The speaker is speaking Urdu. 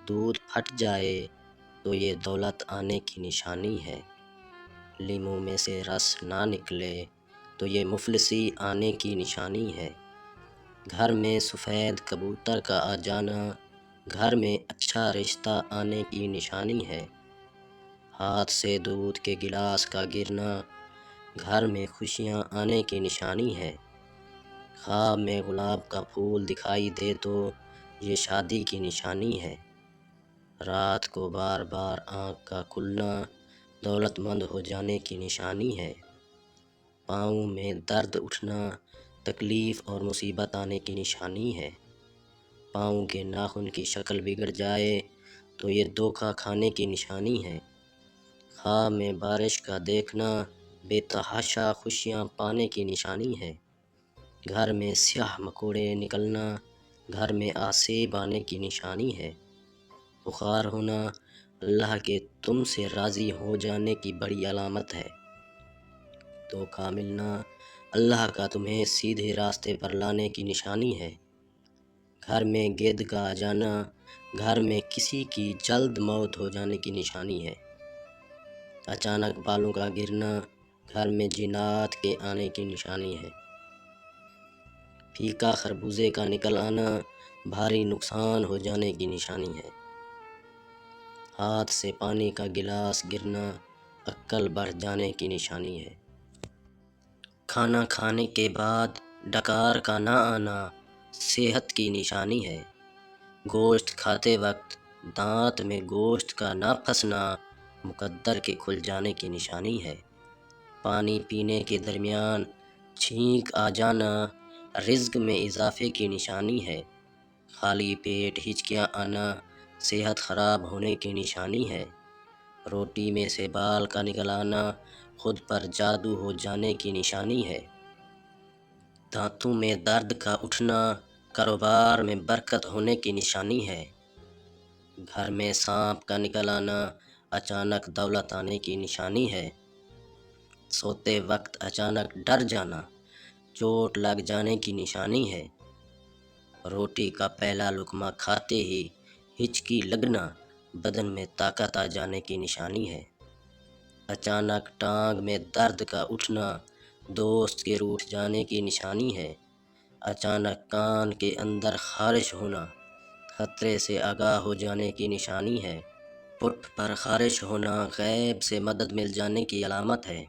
دودھ پھٹ جائے تو یہ دولت آنے کی نشانی ہے۔ لیموں میں سے رس نہ نکلے تو یہ مفلسی آنے کی نشانی ہے۔ گھر میں سفید کبوتر کا آ جانا گھر میں اچھا رشتہ آنے کی نشانی ہے۔ ہاتھ سے دودھ کے گلاس کا گرنا گھر میں خوشیاں آنے کی نشانی ہے۔ خواب میں گلاب کا پھول دکھائی دے تو یہ شادی کی نشانی ہے۔ رات کو بار بار آنکھ کا کھلنا دولت مند ہو جانے کی نشانی ہے۔ پاؤں میں درد اٹھنا تکلیف اور مصیبت آنے کی نشانی ہے۔ پاؤں کے ناخن کی شکل بگڑ جائے تو یہ دھوکہ کھانے کی نشانی ہے۔ خواب میں بارش کا دیکھنا بے تحاشا خوشیاں پانے کی نشانی ہے۔ گھر میں سیاہ مکوڑے نکلنا گھر میں آسیب آنے کی نشانی ہے۔ بخار ہونا اللہ کے تم سے راضی ہو جانے کی بڑی علامت ہے۔ دھوکہ ملنا اللہ کا تمہیں سیدھے راستے پر لانے کی نشانی ہے۔ گھر میں گدھ کا آ جانا گھر میں کسی کی جلد موت ہو جانے کی نشانی ہے۔ اچانک بالوں کا گرنا گھر میں جنات کے آنے کی نشانی ہے۔ پھیکا خربوزے کا نکل آنا بھاری نقصان ہو جانے کی نشانی ہے۔ ہاتھ سے پانی کا گلاس گرنا عقل بڑھ جانے کی نشانی ہے۔ کھانا کھانے کے بعد ڈکار کا نہ آنا صحت کی نشانی ہے۔ گوشت کھاتے وقت دانت میں گوشت کا نہ پھنسنا مقدر کے کھل جانے کی نشانی ہے۔ پانی پینے کے درمیان چھینک آ جانا رزق میں اضافے کی نشانی ہے۔ خالی پیٹ ہچکیاں آنا صحت خراب ہونے کی نشانی ہے۔ روٹی میں سے بال کا نکل آنا خود پر جادو ہو جانے کی نشانی ہے۔ دانتوں میں درد کا اٹھنا کاروبار میں برکت ہونے کی نشانی ہے۔ گھر میں سانپ کا نکل آنا اچانک دولت آنے کی نشانی ہے۔ سوتے وقت اچانک ڈر جانا چوٹ لگ جانے کی نشانی ہے۔ روٹی کا پہلا لقمہ کھاتے ہی ہچکی لگنا بدن میں طاقت آ جانے کی نشانی ہے۔ اچانک ٹانگ میں درد کا اٹھنا دوست کے روٹھ جانے کی نشانی ہے۔ اچانک کان کے اندر خارش ہونا خطرے سے آگاہ ہو جانے کی نشانی ہے۔ پٹھ پر خارش ہونا غیب سے مدد مل جانے کی علامت ہے۔